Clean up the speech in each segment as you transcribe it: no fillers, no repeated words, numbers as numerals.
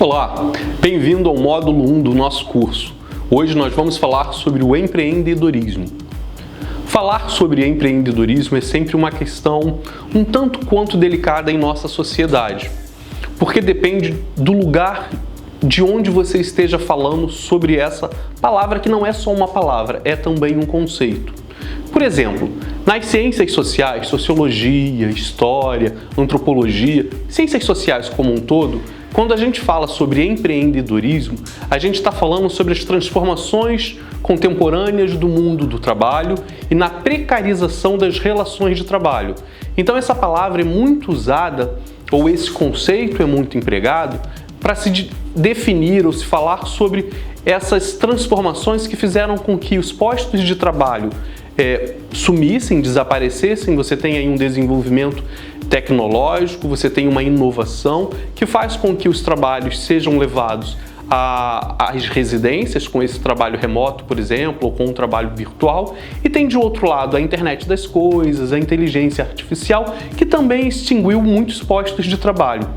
Olá, bem-vindo ao módulo 1 do nosso curso. Hoje nós vamos falar sobre o empreendedorismo. Falar sobre empreendedorismo é sempre uma questão um tanto quanto delicada em nossa sociedade, porque depende do lugar de onde você esteja falando sobre essa palavra, que não é só uma palavra, é também um conceito. Por exemplo, nas ciências sociais, sociologia, história, antropologia, ciências sociais como um todo, quando a gente fala sobre empreendedorismo, a gente está falando sobre as transformações contemporâneas do mundo do trabalho e na precarização das relações de trabalho. Então essa palavra é muito usada, ou esse conceito é muito empregado, para se definir ou se falar sobre essas transformações que fizeram com que os postos de trabalho sumissem, desaparecessem. Você tem aí um desenvolvimento tecnológico, você tem uma inovação que faz com que os trabalhos sejam levados às residências, com esse trabalho remoto, por exemplo, ou com um trabalho virtual, e tem de outro lado a internet das coisas, a inteligência artificial, que também extinguiu muitos postos de trabalho.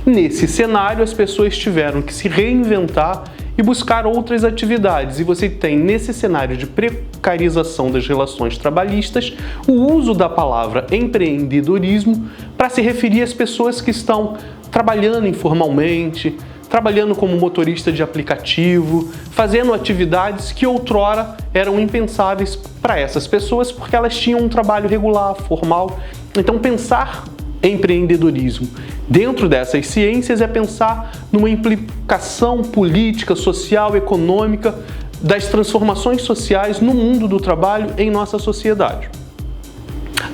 Nesse cenário, as pessoas tiveram que se reinventar e buscar outras atividades, e você tem, nesse cenário de precarização das relações trabalhistas, o uso da palavra empreendedorismo para se referir às pessoas que estão trabalhando informalmente, trabalhando como motorista de aplicativo, fazendo atividades que outrora eram impensáveis para essas pessoas porque elas tinham um trabalho regular, formal. Então pensar empreendedorismo dentro dessas ciências é pensar numa implicação política, social, econômica das transformações sociais no mundo do trabalho em nossa sociedade.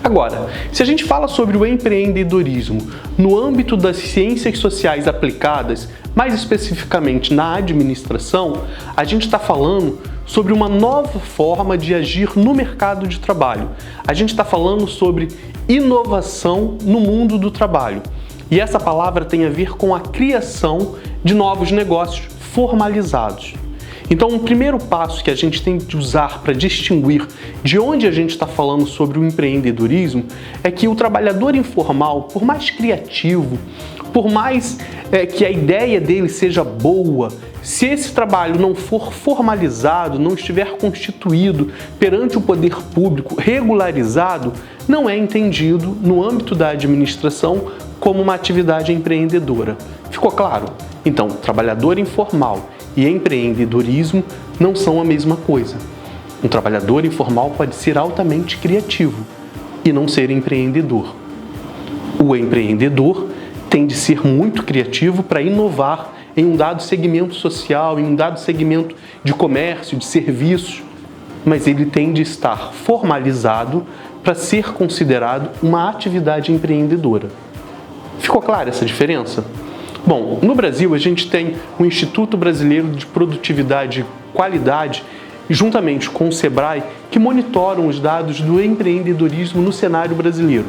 Agora, se a gente fala sobre o empreendedorismo no âmbito das ciências sociais aplicadas, mais especificamente na administração, a gente está falando sobre uma nova forma de agir no mercado de trabalho. A gente está falando sobre inovação no mundo do trabalho. E essa palavra tem a ver com a criação de novos negócios formalizados. Então, o primeiro passo que a gente tem de usar para distinguir de onde a gente está falando sobre o empreendedorismo é que o trabalhador informal, por mais criativo, por mais que a ideia dele seja boa, se esse trabalho não for formalizado, não estiver constituído perante o poder público, regularizado, não é entendido no âmbito da administração como uma atividade empreendedora. Ficou claro? Então, trabalhador informal e empreendedorismo não são a mesma coisa. Um trabalhador informal pode ser altamente criativo e não ser empreendedor. O empreendedor tem de ser muito criativo para inovar em um dado segmento social, em um dado segmento de comércio, de serviços, mas ele tem de estar formalizado para ser considerado uma atividade empreendedora. Ficou clara essa diferença? Bom, no Brasil a gente tem o Instituto Brasileiro de Produtividade e Qualidade, juntamente com o Sebrae, que monitoram os dados do empreendedorismo no cenário brasileiro.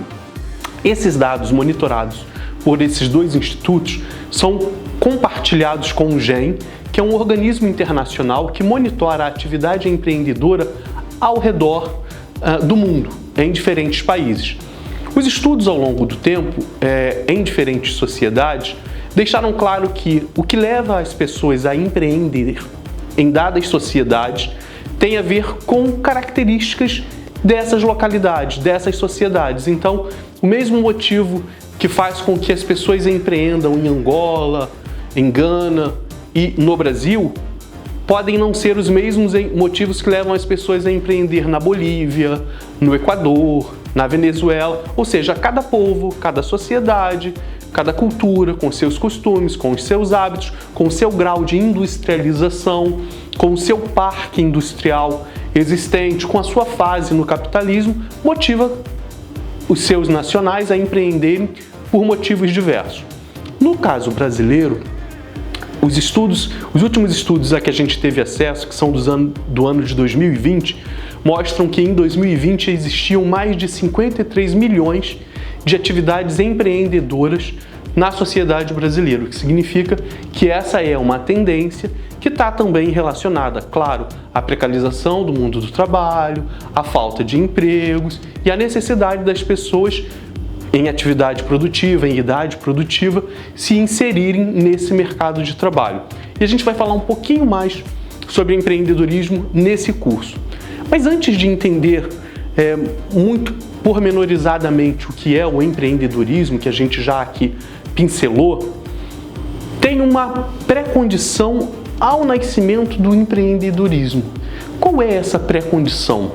Esses dados monitorados por esses dois institutos são compartilhados com o GEM, que é um organismo internacional que monitora a atividade empreendedora ao redor do mundo, em diferentes países. Os estudos ao longo do tempo, em diferentes sociedades, deixaram claro que o que leva as pessoas a empreender em dadas sociedades tem a ver com características dessas localidades, dessas sociedades. Então, o mesmo motivo que faz com que as pessoas empreendam em Angola, em Gana e no Brasil, podem não ser os mesmos motivos que levam as pessoas a empreender na Bolívia, no Equador, na Venezuela. Ou seja, cada povo, cada sociedade, cada cultura, com seus costumes, com os seus hábitos, com o seu grau de industrialização, com o seu parque industrial existente, com a sua fase no capitalismo, motiva os seus nacionais a empreenderem por motivos diversos. No caso brasileiro, os últimos estudos a que a gente teve acesso, que são do ano de 2020, mostram que em 2020 existiam mais de 53 milhões de atividades empreendedoras na sociedade brasileira, o que significa que essa é uma tendência que está também relacionada, claro, à precarização do mundo do trabalho, à falta de empregos e à necessidade das pessoas em atividade produtiva, em idade produtiva, se inserirem nesse mercado de trabalho. E a gente vai falar um pouquinho mais sobre empreendedorismo nesse curso. Mas antes de entender muito pormenorizadamente o que é o empreendedorismo, que a gente já aqui pincelou, tem uma pré-condição ao nascimento do empreendedorismo. Qual é essa pré-condição?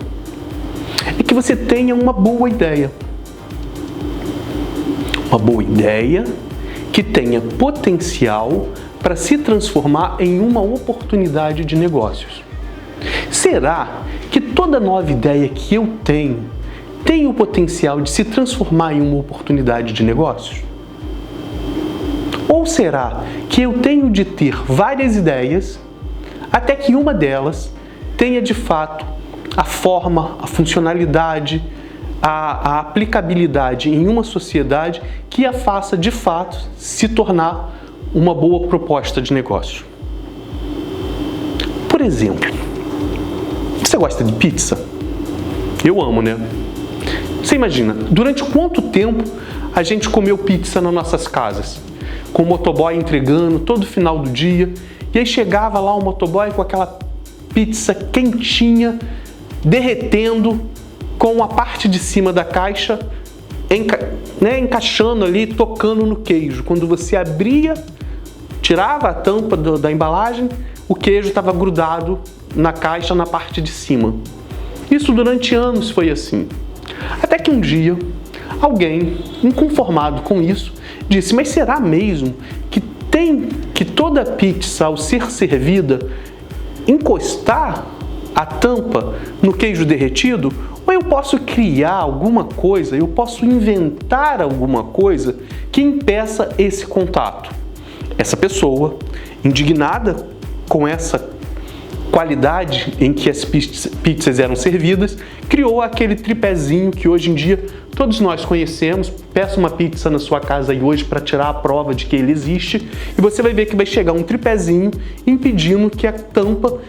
É que você tenha uma boa ideia. Uma boa ideia que tenha potencial para se transformar em uma oportunidade de negócios. Será que toda nova ideia que eu tenho tem o potencial de se transformar em uma oportunidade de negócios? Ou será que eu tenho de ter várias ideias até que uma delas tenha de fato a forma, a funcionalidade, a aplicabilidade em uma sociedade que a faça de fato se tornar uma boa proposta de negócio? Por exemplo, você gosta de pizza? Eu amo, né? Você imagina, durante quanto tempo a gente comeu pizza nas nossas casas? Com o motoboy entregando todo final do dia, e aí chegava lá o motoboy com aquela pizza quentinha, derretendo, com a parte de cima da caixa encaixando ali, tocando no queijo. Quando você abria, tirava a tampa da embalagem, o queijo estava grudado na caixa, na parte de cima. Isso durante anos foi assim. Até que um dia, alguém, inconformado com isso, disse: mas será mesmo que tem que toda pizza, ao ser servida, encostar a tampa no queijo derretido? Ou eu posso criar alguma coisa, eu posso inventar alguma coisa que impeça esse contato? Essa pessoa, indignada com essa qualidade em que as pizzas eram servidas, criou aquele tripézinho que hoje em dia todos nós conhecemos. Peça uma pizza na sua casa e hoje para tirar a prova de que ele existe, e você vai ver que vai chegar um tripézinho impedindo que a tampa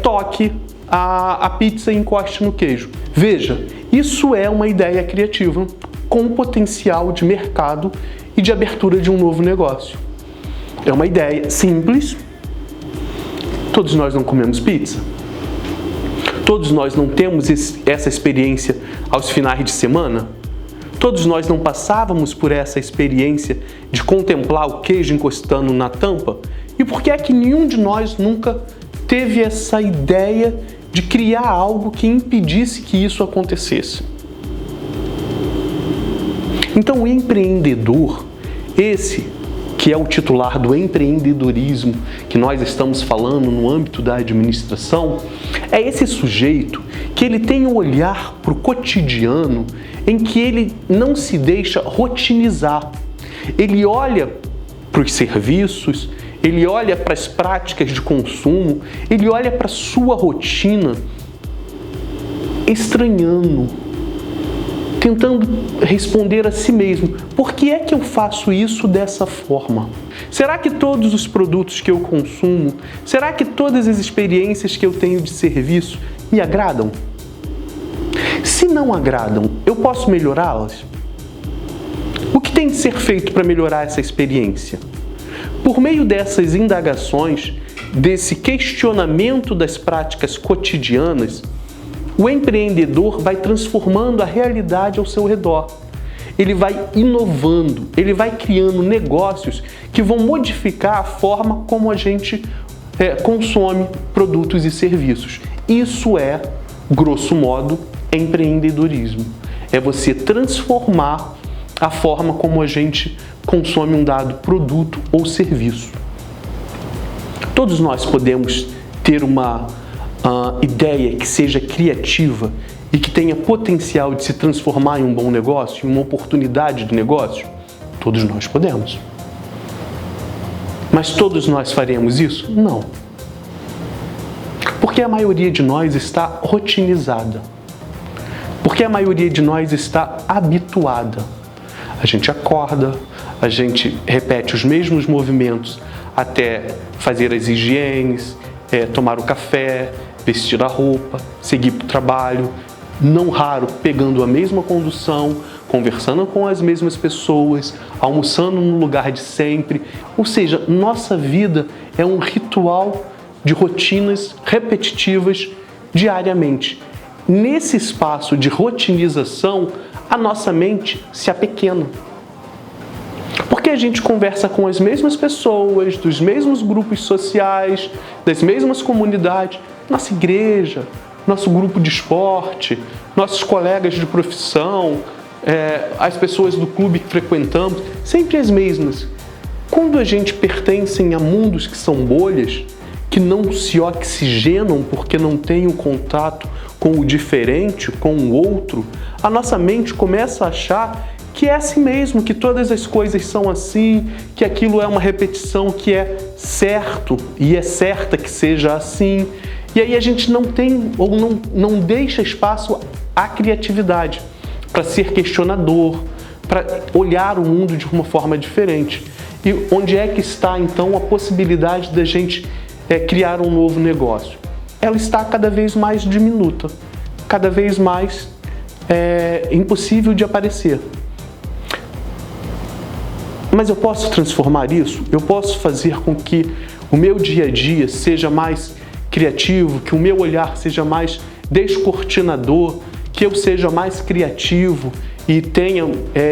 toque a pizza e encoste no queijo. Veja, isso é uma ideia criativa com potencial de mercado e de abertura de um novo negócio. É uma ideia simples. Todos nós não comemos pizza? Todos nós não temos essa experiência aos finais de semana? Todos nós não passávamos por essa experiência de contemplar o queijo encostando na tampa? E por que é que nenhum de nós nunca teve essa ideia de criar algo que impedisse que isso acontecesse? Então, o empreendedor, esse que é o titular do empreendedorismo que nós estamos falando no âmbito da administração, é esse sujeito que ele tem um olhar para o cotidiano em que ele não se deixa rotinizar. Ele olha para os serviços, ele olha para as práticas de consumo, ele olha para a sua rotina estranhando, tentando responder a si mesmo: por que é que eu faço isso dessa forma? Será que todos os produtos que eu consumo, será que todas as experiências que eu tenho de serviço me agradam? Se não agradam, eu posso melhorá-las? O que tem de ser feito para melhorar essa experiência? Por meio dessas indagações, desse questionamento das práticas cotidianas, o empreendedor vai transformando a realidade ao seu redor. Ele vai inovando, ele vai criando negócios que vão modificar a forma como a gente consome produtos e serviços. Isso é, grosso modo, empreendedorismo. É você transformar a forma como a gente consome um dado produto ou serviço. Todos nós podemos ter uma ideia que seja criativa e que tenha potencial de se transformar em um bom negócio, em uma oportunidade de negócio? Todos nós podemos. Mas todos nós faremos isso? Não. Porque a maioria de nós está rotinizada. Porque a maioria de nós está habituada. A gente acorda, a gente repete os mesmos movimentos até fazer as higienes, tomar o café, vestir a roupa, seguir para o trabalho, não raro pegando a mesma condução, conversando com as mesmas pessoas, almoçando no lugar de sempre. Ou seja, nossa vida é um ritual de rotinas repetitivas diariamente. Nesse espaço de rotinização, a nossa mente se apequena. Porque a gente conversa com as mesmas pessoas, dos mesmos grupos sociais, das mesmas comunidades, nossa igreja, nosso grupo de esporte, nossos colegas de profissão, as pessoas do clube que frequentamos, sempre as mesmas. Quando a gente pertence a mundos que são bolhas, que não se oxigenam porque não tem o contato com o diferente, com o outro, a nossa mente começa a achar que é assim mesmo, que todas as coisas são assim, que aquilo é uma repetição, que é certo e é certa que seja assim. E aí a gente não tem ou não deixa espaço à criatividade, para ser questionador, para olhar o mundo de uma forma diferente. E onde é que está então a possibilidade da gente criar um novo negócio? Ela está cada vez mais diminuta, cada vez mais impossível de aparecer. Mas eu posso transformar isso? Eu posso fazer com que o meu dia a dia seja mais criativo, que o meu olhar seja mais descortinador, que eu seja mais criativo e tenha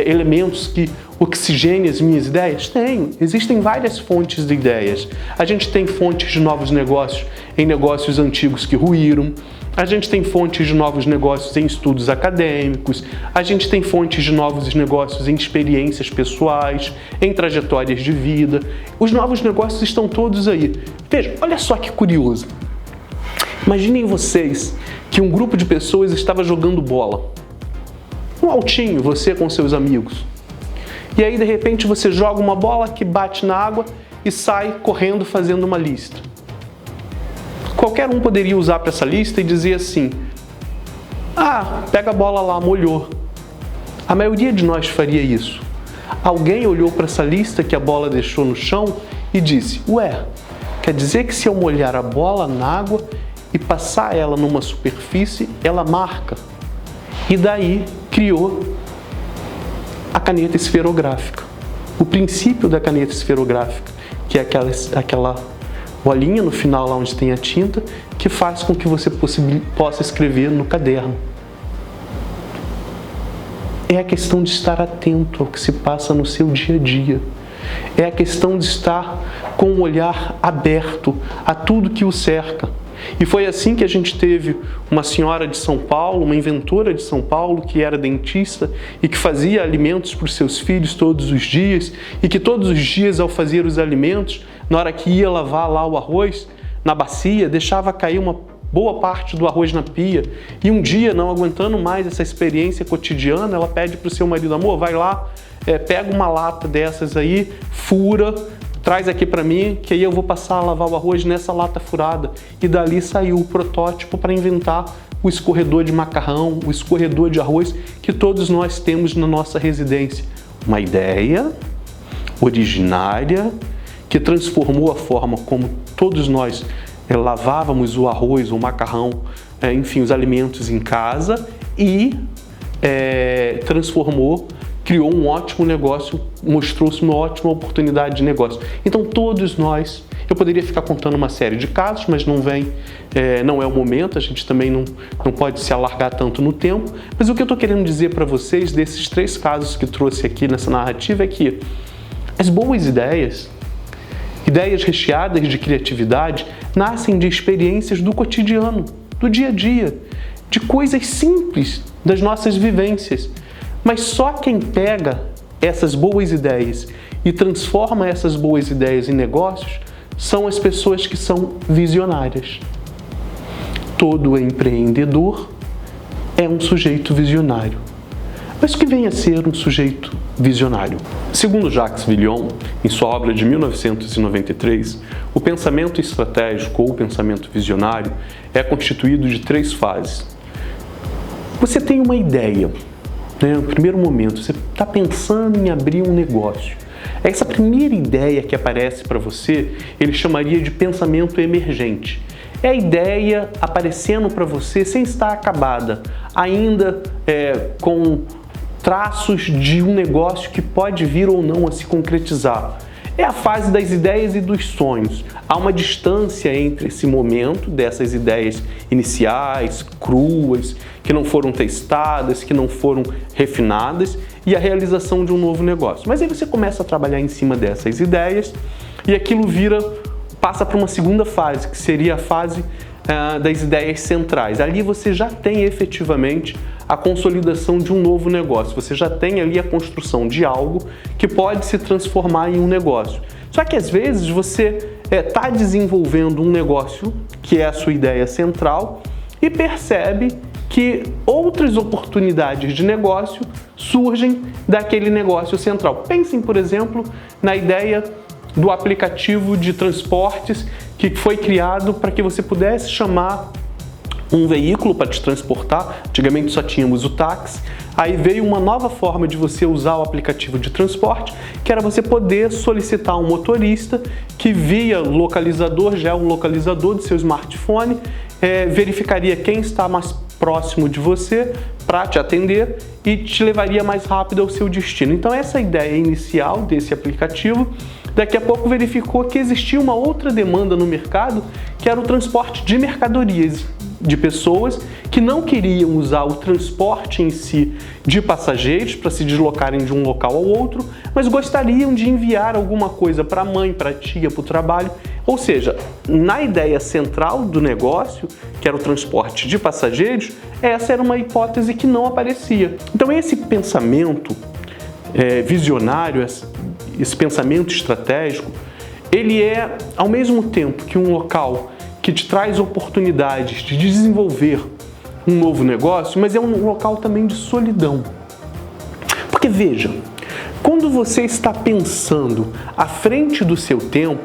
elementos que oxigenem as minhas ideias? Tenho. Existem várias fontes de ideias. A gente tem fontes de novos negócios em negócios antigos que ruíram. A gente tem fontes de novos negócios em estudos acadêmicos. A gente tem fontes de novos negócios em experiências pessoais, em trajetórias de vida. Os novos negócios estão todos aí. Veja, olha só que curioso. Imaginem vocês que um grupo de pessoas estava jogando bola. Um altinho, você com seus amigos. E aí, de repente, você joga uma bola que bate na água e sai correndo fazendo uma lista. Qualquer um poderia usar para essa lista e dizer assim: pega a bola lá, molhou. A maioria de nós faria isso. Alguém olhou para essa lista que a bola deixou no chão e disse: quer dizer que se eu molhar a bola na água e passar ela numa superfície, ela marca. E daí criou a caneta esferográfica. O princípio da caneta esferográfica, que é aquela bolinha no final lá onde tem a tinta, que faz com que você possa escrever no caderno. É a questão de estar atento ao que se passa no seu dia a dia. É a questão de estar com o olhar aberto a tudo que o cerca. E foi assim que a gente teve uma senhora de São Paulo, uma inventora de São Paulo, que era dentista e que fazia alimentos para os seus filhos todos os dias, e que todos os dias, ao fazer os alimentos, na hora que ia lavar lá o arroz na bacia, deixava cair uma boa parte do arroz na pia. E um dia, não aguentando mais essa experiência cotidiana, ela pede para o seu marido: amor, vai lá, pega uma lata dessas aí, fura, traz aqui para mim, que aí eu vou passar a lavar o arroz nessa lata furada. E dali saiu o protótipo para inventar o escorredor de macarrão, o escorredor de arroz que todos nós temos na nossa residência. Uma ideia originária que transformou a forma como todos nós lavávamos o arroz, o macarrão, enfim, os alimentos em casa, e criou um ótimo negócio, mostrou-se uma ótima oportunidade de negócio. Então todos nós, eu poderia ficar contando uma série de casos, mas não é o momento, a gente também não pode se alargar tanto no tempo, mas o que eu estou querendo dizer para vocês desses 3 casos que trouxe aqui nessa narrativa é que as boas ideias recheadas de criatividade, nascem de experiências do cotidiano, do dia a dia, de coisas simples das nossas vivências. Mas só quem pega essas boas ideias e transforma essas boas ideias em negócios são as pessoas que são visionárias. Todo empreendedor é um sujeito visionário. Mas o que vem a ser um sujeito visionário? Segundo Jacques Villon, em sua obra de 1993, o pensamento estratégico ou pensamento visionário é constituído de 3 fases. Você tem uma ideia, no primeiro momento, você está pensando em abrir um negócio. Essa primeira ideia que aparece para você, ele chamaria de pensamento emergente. É a ideia aparecendo para você sem estar acabada, ainda com traços de um negócio que pode vir ou não a se concretizar. É a fase das ideias e dos sonhos. Há uma distância entre esse momento dessas ideias iniciais, cruas, que não foram testadas, que não foram refinadas, e a realização de um novo negócio. Mas aí você começa a trabalhar em cima dessas ideias e aquilo passa para uma segunda fase, que seria a fase das ideias centrais. Ali você já tem efetivamente a consolidação de um novo negócio, você já tem ali a construção de algo que pode se transformar em um negócio. Só que às vezes você está desenvolvendo um negócio que é a sua ideia central e percebe que outras oportunidades de negócio surgem daquele negócio central. Pensem, por exemplo, na ideia do aplicativo de transportes que foi criado para que você pudesse chamar um veículo para te transportar. Antigamente só tínhamos o táxi. Aí veio uma nova forma de você usar o aplicativo de transporte, que era você poder solicitar um motorista que via localizador, geolocalizador do seu smartphone, verificaria quem está mais próximo de você para te atender e te levaria mais rápido ao seu destino. Então essa ideia inicial desse aplicativo, daqui a pouco verificou que existia uma outra demanda no mercado, que era o transporte de mercadorias, de pessoas que não queriam usar o transporte em si de passageiros para se deslocarem de um local ao outro, mas gostariam de enviar alguma coisa para a mãe, para a tia, para o trabalho. Ou seja, na ideia central do negócio, que era o transporte de passageiros, essa era uma hipótese que não aparecia. Então esse pensamento visionário, esse pensamento estratégico, ele é, ao mesmo tempo que um local que te traz oportunidades de desenvolver um novo negócio, mas é um local também de solidão. Porque veja, quando você está pensando à frente do seu tempo,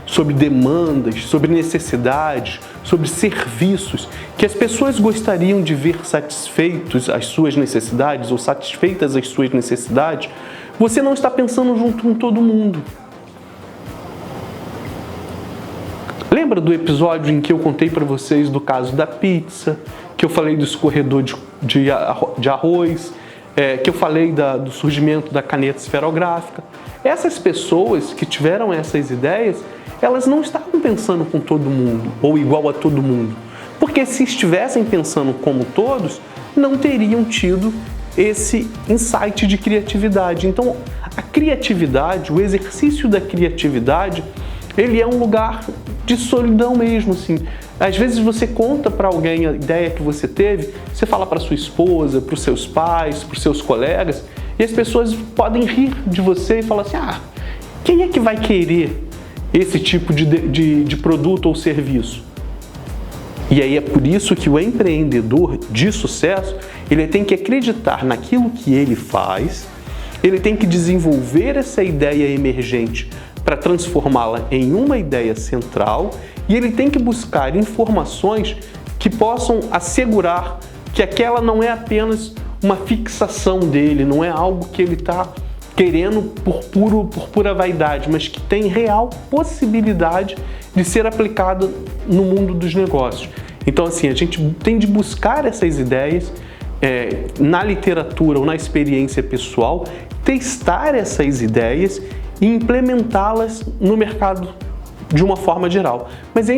sobre demandas, sobre necessidades, sobre serviços que as pessoas gostariam de ver satisfeitos as suas necessidades ou satisfeitas as suas necessidades, você não está pensando junto com todo mundo. Lembra do episódio em que eu contei para vocês do caso da pizza, que eu falei do escorredor de arroz, que eu falei do surgimento da caneta esferográfica? Essas pessoas que tiveram essas ideias, elas não estavam pensando com todo mundo ou igual a todo mundo, porque se estivessem pensando como todos, não teriam tido esse insight de criatividade. Então, a criatividade, o exercício da criatividade, ele é um lugar de solidão mesmo, assim. Às vezes você conta para alguém a ideia que você teve, você fala para sua esposa, para os seus pais, para os seus colegas, e as pessoas podem rir de você e falar assim: quem é que vai querer esse tipo de produto ou serviço? E aí é por isso que o empreendedor de sucesso, ele tem que acreditar naquilo que ele faz, ele tem que desenvolver essa ideia emergente para transformá-la em uma ideia central, e ele tem que buscar informações que possam assegurar que aquela não é apenas uma fixação dele, não é algo que ele está querendo por pura vaidade, mas que tem real possibilidade de ser aplicado no mundo dos negócios. Então, assim, a gente tem de buscar essas ideias na literatura ou na experiência pessoal, testar essas ideias e implementá-las no mercado de uma forma geral. Mas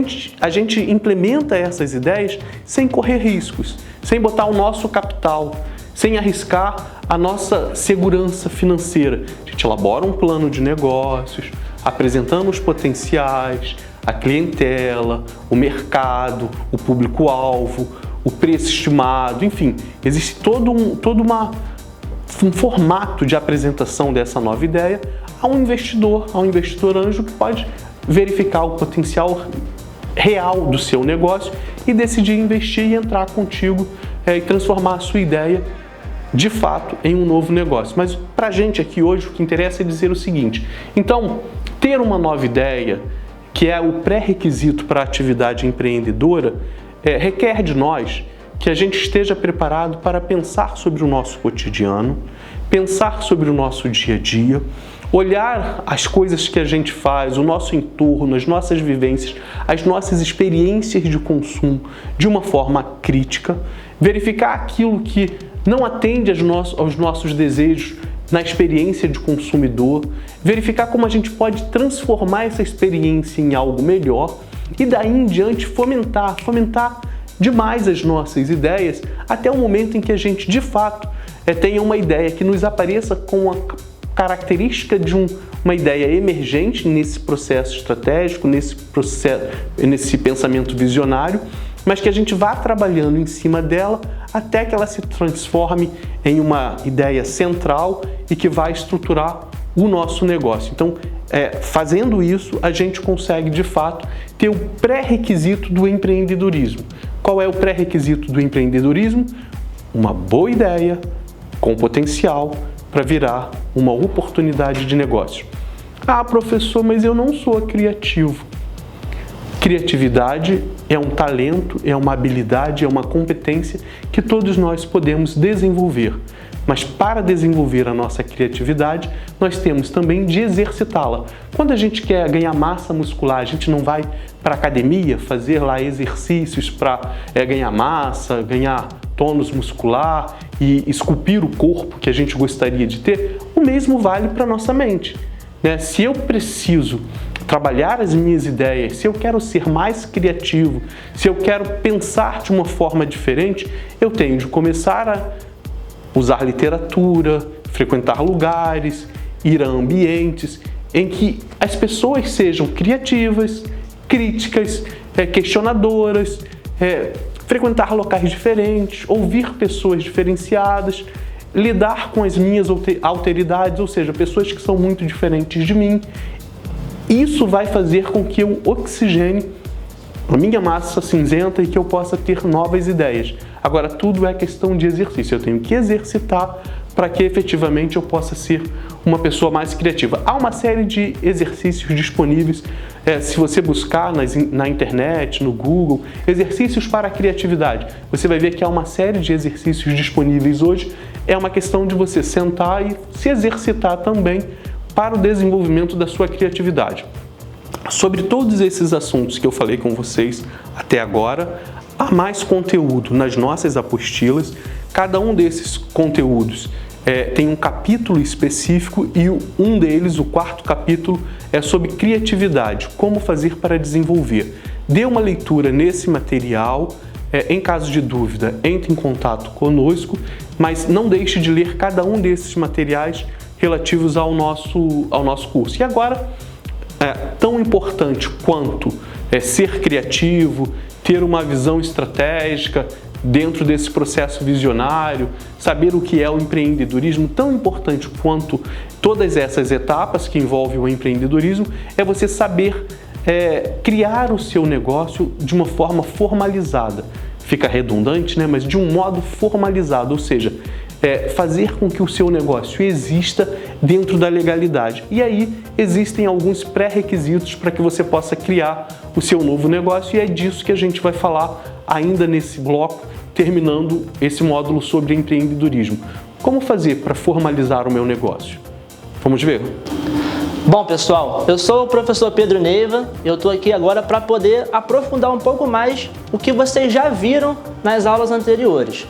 a gente implementa essas ideias sem correr riscos, sem botar o nosso capital, sem arriscar a nossa segurança financeira. A gente elabora um plano de negócios, apresentando os potenciais, a clientela, o mercado, o público-alvo, o preço estimado, enfim, existe todo um formato de apresentação dessa nova ideia a um investidor anjo que pode verificar o potencial real do seu negócio e decidir investir e entrar contigo e transformar a sua ideia de fato em um novo negócio. Mas para a gente aqui hoje o que interessa é dizer o seguinte: então, ter uma nova ideia, que é o pré-requisito para a atividade empreendedora, requer de nós que a gente esteja preparado para pensar sobre o nosso cotidiano, pensar sobre o nosso dia a dia, olhar as coisas que a gente faz, o nosso entorno, as nossas vivências, as nossas experiências de consumo de uma forma crítica, verificar aquilo que não atende aos nossos desejos na experiência de consumidor, verificar como a gente pode transformar essa experiência em algo melhor e daí em diante fomentar demais as nossas ideias até o momento em que a gente de fato tenha uma ideia que nos apareça com a característica de uma ideia emergente nesse processo estratégico, nesse pensamento visionário, mas que a gente vá trabalhando em cima dela até que ela se transforme em uma ideia central e que vai estruturar o nosso negócio. Então, fazendo isso, a gente consegue, de fato, ter o pré-requisito do empreendedorismo. Qual é o pré-requisito do empreendedorismo? Uma boa ideia com potencial para virar uma oportunidade de negócio. Ah, professor, mas eu não sou criativo. Criatividade é um talento, é uma habilidade, é uma competência que todos nós podemos desenvolver. Mas para desenvolver a nossa criatividade, nós temos também de exercitá-la. Quando a gente quer ganhar massa muscular, a gente não vai para a academia fazer lá exercícios para ganhar massa, ganhar tônus muscular e esculpir o corpo que a gente gostaria de ter. O mesmo vale para a nossa mente, né? Se eu preciso trabalhar as minhas ideias, se eu quero ser mais criativo, se eu quero pensar de uma forma diferente, eu tenho de começar a usar literatura, frequentar lugares, ir a ambientes em que as pessoas sejam criativas, críticas, questionadoras, frequentar locais diferentes, ouvir pessoas diferenciadas, lidar com as minhas alteridades, ou seja, pessoas que são muito diferentes de mim. Isso vai fazer com que eu oxigene a minha massa cinzenta e que eu possa ter novas ideias. Agora, tudo é questão de exercício. Eu tenho que exercitar para que efetivamente eu possa ser uma pessoa mais criativa. Há uma série de exercícios disponíveis, se você buscar na internet, no Google, exercícios para a criatividade. Você vai ver que há uma série de exercícios disponíveis hoje. É uma questão de você sentar e se exercitar também para o desenvolvimento da sua criatividade. Sobre todos esses assuntos que eu falei com vocês até agora, há mais conteúdo nas nossas apostilas. Cada um desses conteúdos tem um capítulo específico e um deles, o 4º capítulo, é sobre criatividade, como fazer para desenvolver. Dê uma leitura nesse material. Em caso de dúvida, entre em contato conosco, mas não deixe de ler cada um desses materiais relativos ao nosso curso. E agora, tão importante quanto ser criativo, ter uma visão estratégica dentro desse processo visionário, saber o que é o empreendedorismo, tão importante quanto todas essas etapas que envolvem o empreendedorismo, é você saber criar o seu negócio de uma forma formalizada. Fica redundante, né? Mas de um modo formalizado, ou seja, fazer com que o seu negócio exista dentro da legalidade. E aí existem alguns pré-requisitos para que você possa criar o seu novo negócio e é disso que a gente vai falar ainda nesse bloco, terminando esse módulo sobre empreendedorismo. Como fazer para formalizar o meu negócio? Vamos ver? Bom, pessoal, eu sou o professor Pedro Neiva, eu estou aqui agora para poder aprofundar um pouco mais o que vocês já viram nas aulas anteriores.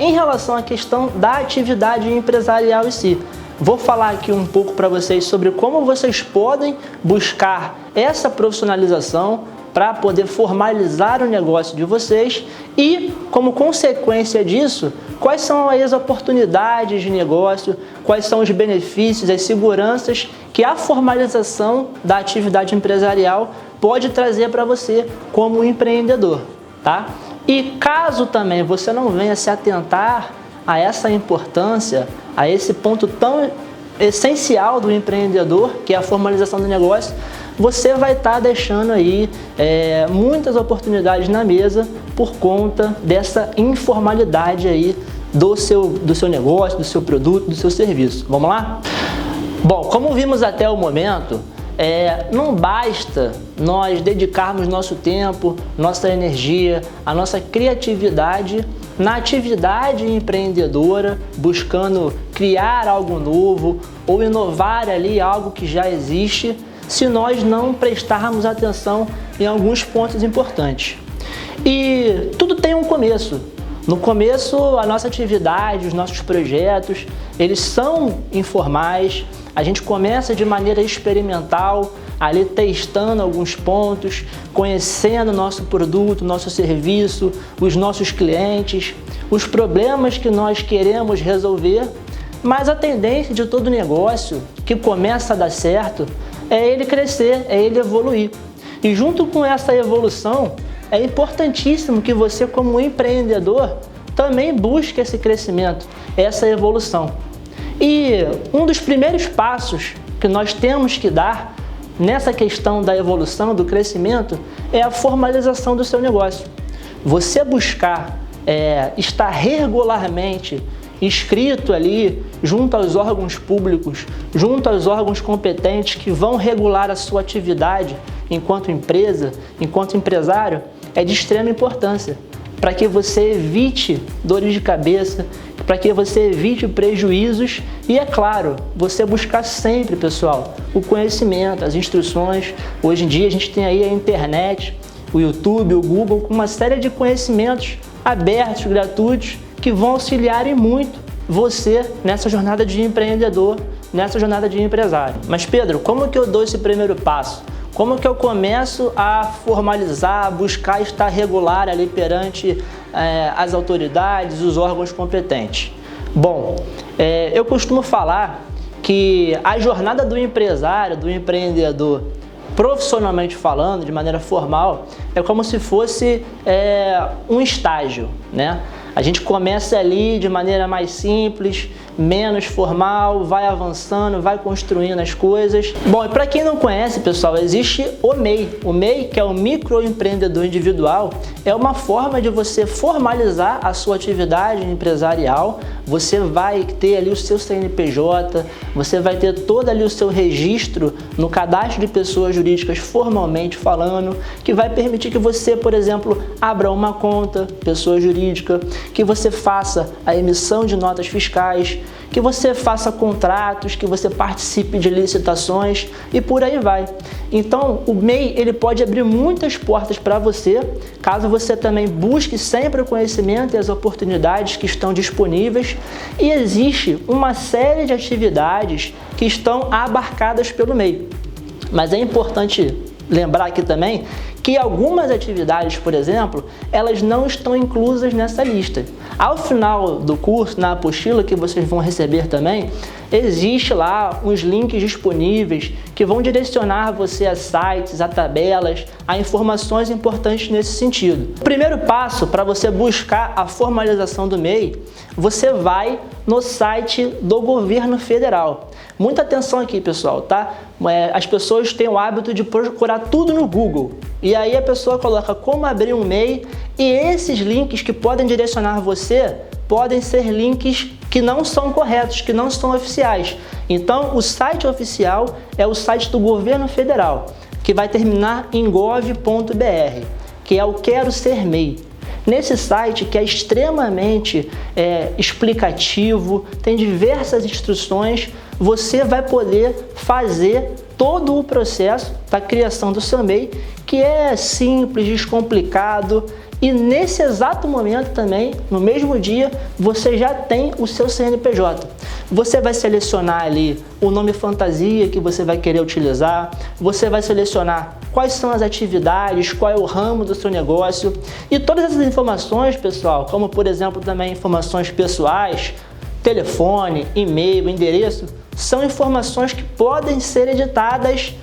Em relação à questão da atividade empresarial em si, vou falar aqui um pouco para vocês sobre como vocês podem buscar essa profissionalização para poder formalizar o negócio de vocês e, como consequência disso, quais são as oportunidades de negócio, quais são os benefícios, as seguranças que a formalização da atividade empresarial pode trazer para você como empreendedor, tá? E caso também você não venha se atentar a essa importância, a esse ponto tão essencial do empreendedor, que é a formalização do negócio, você vai estar deixando aí muitas oportunidades na mesa por conta dessa informalidade aí do seu negócio, do seu produto, do seu serviço. Vamos lá? Bom, como vimos até o momento, não basta nós dedicarmos nosso tempo, nossa energia, a nossa criatividade na atividade empreendedora, buscando criar algo novo ou inovar ali algo que já existe, se nós não prestarmos atenção em alguns pontos importantes. E tudo tem um começo. No começo, a nossa atividade, os nossos projetos, eles são informais. A gente começa de maneira experimental, ali testando alguns pontos, conhecendo o nosso produto, nosso serviço, os nossos clientes, os problemas que nós queremos resolver. Mas a tendência de todo negócio que começa a dar certo é ele crescer, é ele evoluir. E junto com essa evolução, é importantíssimo que você, como empreendedor, também busque esse crescimento, essa evolução. E um dos primeiros passos que nós temos que dar nessa questão da evolução, do crescimento, é a formalização do seu negócio. Você buscar estar regularmente inscrito ali junto aos órgãos públicos, junto aos órgãos competentes que vão regular a sua atividade enquanto empresa, enquanto empresário, é de extrema importância para que você evite dores de cabeça, para que você evite prejuízos e, é claro, você buscar sempre, pessoal, o conhecimento, as instruções. Hoje em dia a gente tem aí a internet, o YouTube, o Google, com uma série de conhecimentos abertos, gratuitos, que vão auxiliar e muito você nessa jornada de empreendedor, nessa jornada de empresário. Mas Pedro, como que eu dou esse primeiro passo? Como que eu começo a formalizar, a buscar estar regular ali perante as autoridades, os órgãos competentes? Bom, eu costumo falar que a jornada do empresário, do empreendedor, profissionalmente falando, de maneira formal, é como se fosse um estágio, né? A gente começa ali de maneira mais simples, menos formal, vai avançando, vai construindo as coisas. Bom, e para quem não conhece, pessoal, existe o MEI. O MEI, que é o microempreendedor individual, é uma forma de você formalizar a sua atividade empresarial. Você vai ter ali o seu CNPJ, você vai ter todo ali o seu registro no cadastro de pessoas jurídicas formalmente falando, que vai permitir que você, por exemplo, abra uma conta, pessoa jurídica, que você faça a emissão de notas fiscais, que você faça contratos, que você participe de licitações e por aí vai. Então, o MEI ele pode abrir muitas portas para você, caso você também busque sempre o conhecimento e as oportunidades que estão disponíveis. E existe uma série de atividades que estão abarcadas pelo MEI. Mas é importante lembrar aqui também que algumas atividades, por exemplo, elas não estão inclusas nessa lista. Ao final do curso, na apostila que vocês vão receber também, existe lá uns links disponíveis que vão direcionar você a sites, a tabelas, a informações importantes nesse sentido. O primeiro passo para você buscar a formalização do MEI, você vai no site do governo federal. Muita atenção aqui, pessoal, tá? As pessoas têm o hábito de procurar tudo no Google. E aí a pessoa coloca como abrir um MEI e esses links que podem direcionar você podem ser links que não são corretos, que não são oficiais. Então, o site oficial é o site do governo federal, que vai terminar em gov.br, que é o Quero Ser MEI. Nesse site, que é extremamente explicativo, tem diversas instruções, você vai poder fazer todo o processo da criação do seu MEI, que é simples, descomplicado. E nesse exato momento também, no mesmo dia, você já tem o seu CNPJ. Você vai selecionar ali o nome fantasia que você vai querer utilizar, você vai selecionar quais são as atividades, qual é o ramo do seu negócio. E todas essas informações, pessoal, como por exemplo também informações pessoais, telefone, e-mail, endereço, são informações que podem ser editadas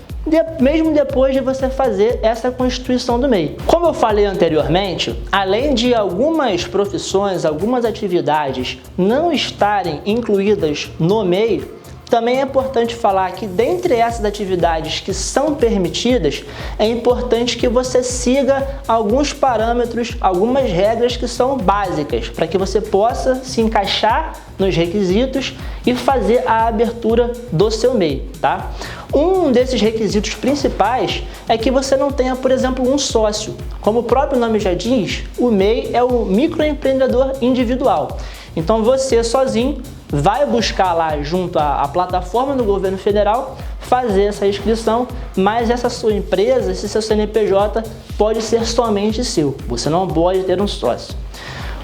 mesmo depois de você fazer essa constituição do MEI. Como eu falei anteriormente, além de algumas profissões, algumas atividades não estarem incluídas no MEI, também é importante falar que dentre essas atividades que são permitidas, é importante que você siga alguns parâmetros, algumas regras que são básicas, para que você possa se encaixar nos requisitos e fazer a abertura do seu MEI, tá? Um desses requisitos principais é que você não tenha, por exemplo, um sócio. Como o próprio nome já diz, o MEI é o microempreendedor individual. Então você sozinho vai buscar lá junto à plataforma do governo federal fazer essa inscrição, mas essa sua empresa, esse seu CNPJ pode ser somente seu. Você não pode ter um sócio.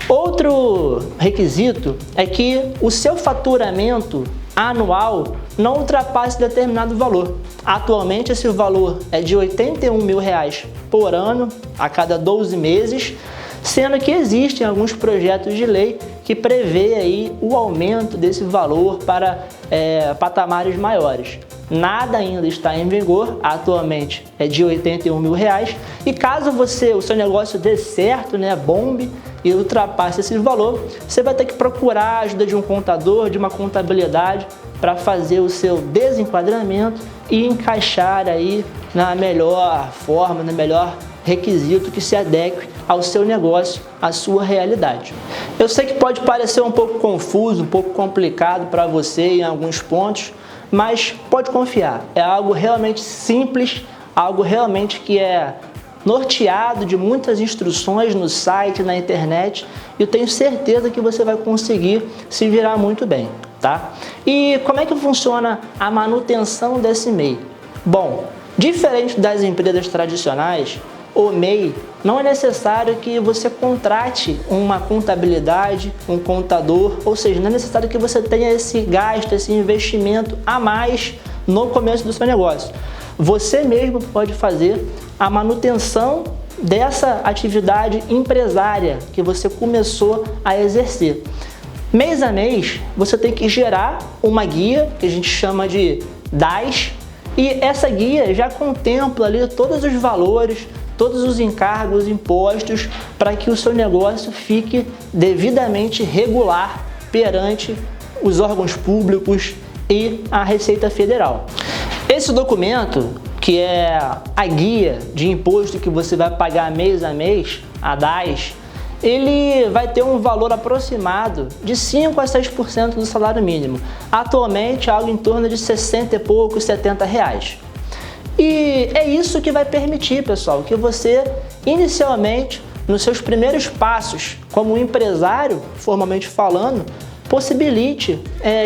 Outro requisito é que o seu faturamento anual não ultrapasse determinado valor. Atualmente esse valor é de R$ 81 mil por ano, a cada 12 meses, sendo que existem alguns projetos de lei que prevê aí o aumento desse valor para patamares maiores. Nada ainda está em vigor, atualmente é de R$ 81 mil, e caso o seu negócio dê certo, bombe e ultrapasse esse valor, você vai ter que procurar a ajuda de um contador, de uma contabilidade, para fazer o seu desenquadramento e encaixar aí na melhor forma, no melhor requisito que se adeque ao seu negócio, à sua realidade. Eu sei que pode parecer um pouco confuso, um pouco complicado para você em alguns pontos, mas pode confiar, é algo realmente simples, algo realmente que é norteado de muitas instruções no site, na internet, e eu tenho certeza que você vai conseguir se virar muito bem, tá? E como é que funciona a manutenção desse MEI? Bom, diferente das empresas tradicionais, o MEI não é necessário que você contrate uma contabilidade, um contador, ou seja, não é necessário que você tenha esse gasto, esse investimento a mais no começo do seu negócio. Você mesmo pode fazer a manutenção dessa atividade empresária que você começou a exercer. Mês a mês, você tem que gerar uma guia, que a gente chama de DAS, e essa guia já contempla ali todos os valores, todos os encargos, impostos, para que o seu negócio fique devidamente regular perante os órgãos públicos e a Receita Federal. Esse documento, que é a guia de imposto que você vai pagar mês a mês, a DAS, ele vai ter um valor aproximado de 5 a 6% do salário mínimo. Atualmente, algo em torno de 60 e poucos, R$70. E é isso que vai permitir, pessoal, que você, inicialmente, nos seus primeiros passos como empresário, formalmente falando, possibilite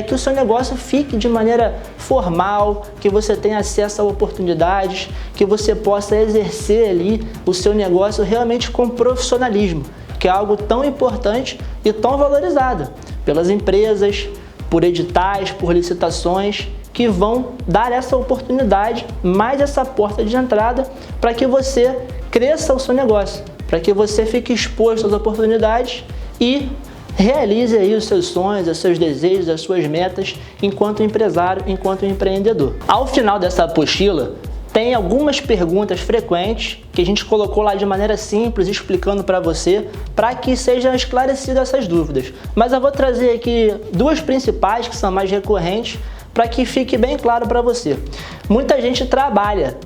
que o seu negócio fique de maneira formal, que você tenha acesso a oportunidades, que você possa exercer ali o seu negócio realmente com profissionalismo, que é algo tão importante e tão valorizado pelas empresas, por editais, por licitações, que vão dar essa oportunidade, mais essa porta de entrada para que você cresça o seu negócio, para que você fique exposto às oportunidades e realize aí os seus sonhos, os seus desejos, as suas metas enquanto empresário, enquanto empreendedor. Ao final dessa apostila, tem algumas perguntas frequentes que a gente colocou lá de maneira simples, explicando para você, para que sejam esclarecidas essas dúvidas. Mas eu vou trazer aqui duas principais, que são mais recorrentes, para que fique bem claro para você. Muita gente trabalha,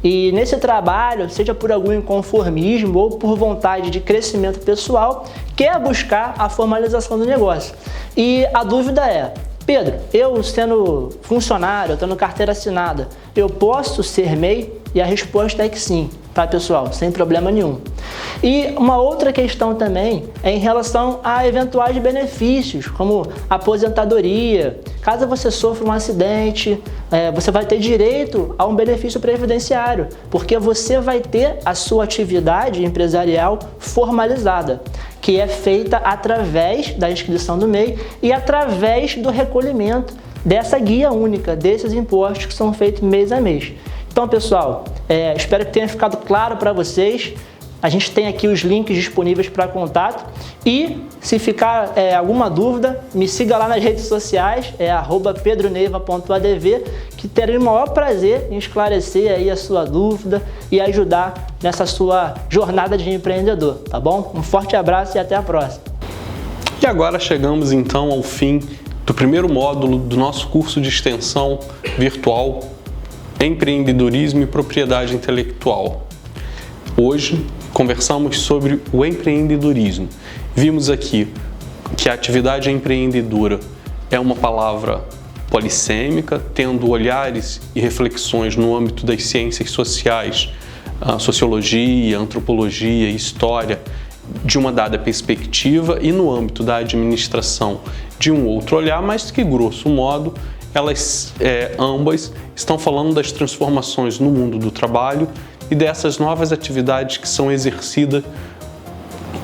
E nesse trabalho, seja por algum inconformismo ou por vontade de crescimento pessoal, quer buscar a formalização do negócio. E a dúvida é: Pedro, eu sendo funcionário, eu tendo carteira assinada, eu posso ser MEI? E a resposta é que sim, tá, pessoal? Sem problema nenhum. E uma outra questão também é em relação a eventuais benefícios, como aposentadoria. Caso você sofra um acidente, você vai ter direito a um benefício previdenciário, porque você vai ter a sua atividade empresarial formalizada, que é feita através da inscrição do MEI e através do recolhimento dessa guia única, desses impostos que são feitos mês a mês. Então, pessoal, espero que tenha ficado claro para vocês. A gente tem aqui os links disponíveis para contato e se ficar alguma dúvida, me siga lá nas redes sociais, @pedroneiva.adv, que terei o maior prazer em esclarecer aí a sua dúvida e ajudar nessa sua jornada de empreendedor, tá bom? Um forte abraço e até a próxima. E agora chegamos então ao fim do primeiro módulo do nosso curso de extensão virtual Empreendedorismo e Propriedade Intelectual. Hoje conversamos sobre o empreendedorismo. Vimos aqui que a atividade empreendedora é uma palavra polissêmica, tendo olhares e reflexões no âmbito das ciências sociais, sociologia, antropologia, história, de uma dada perspectiva, e no âmbito da administração de um outro olhar, mas que, grosso modo, elas ambas estão falando das transformações no mundo do trabalho e dessas novas atividades que são exercidas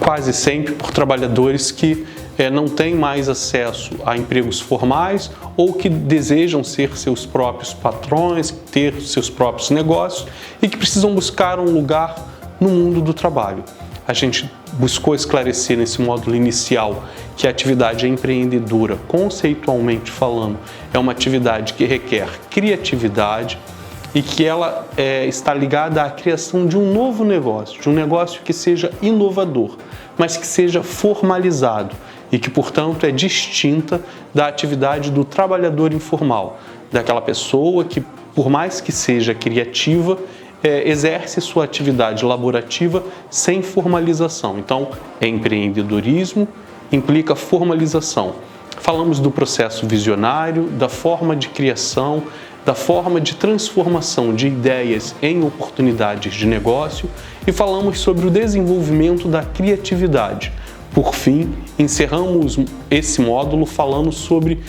quase sempre por trabalhadores que não têm mais acesso a empregos formais ou que desejam ser seus próprios patrões, ter seus próprios negócios e que precisam buscar um lugar no mundo do trabalho. A gente buscou esclarecer nesse módulo inicial que a atividade empreendedora, conceitualmente falando, é uma atividade que requer criatividade e que ela está ligada à criação de um novo negócio, de um negócio que seja inovador, mas que seja formalizado e que, portanto, é distinta da atividade do trabalhador informal, daquela pessoa que, por mais que seja criativa, exerce sua atividade laborativa sem formalização. Então, empreendedorismo implica formalização. Falamos do processo visionário, da forma de criação, da forma de transformação de ideias em oportunidades de negócio e falamos sobre o desenvolvimento da criatividade. Por fim, encerramos esse módulo falando sobre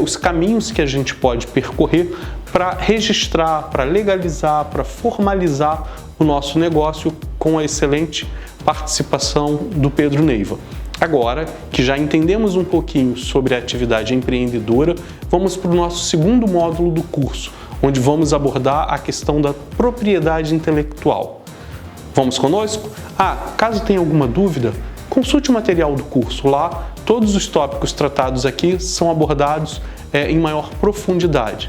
os caminhos que a gente pode percorrer para registrar, para legalizar, para formalizar o nosso negócio, com a excelente participação do Pedro Neiva. Agora que já entendemos um pouquinho sobre a atividade empreendedora, vamos para o nosso segundo módulo do curso, onde vamos abordar a questão da propriedade intelectual. Vamos conosco? Caso tenha alguma dúvida, consulte o material do curso. Lá, todos os tópicos tratados aqui são abordados em maior profundidade.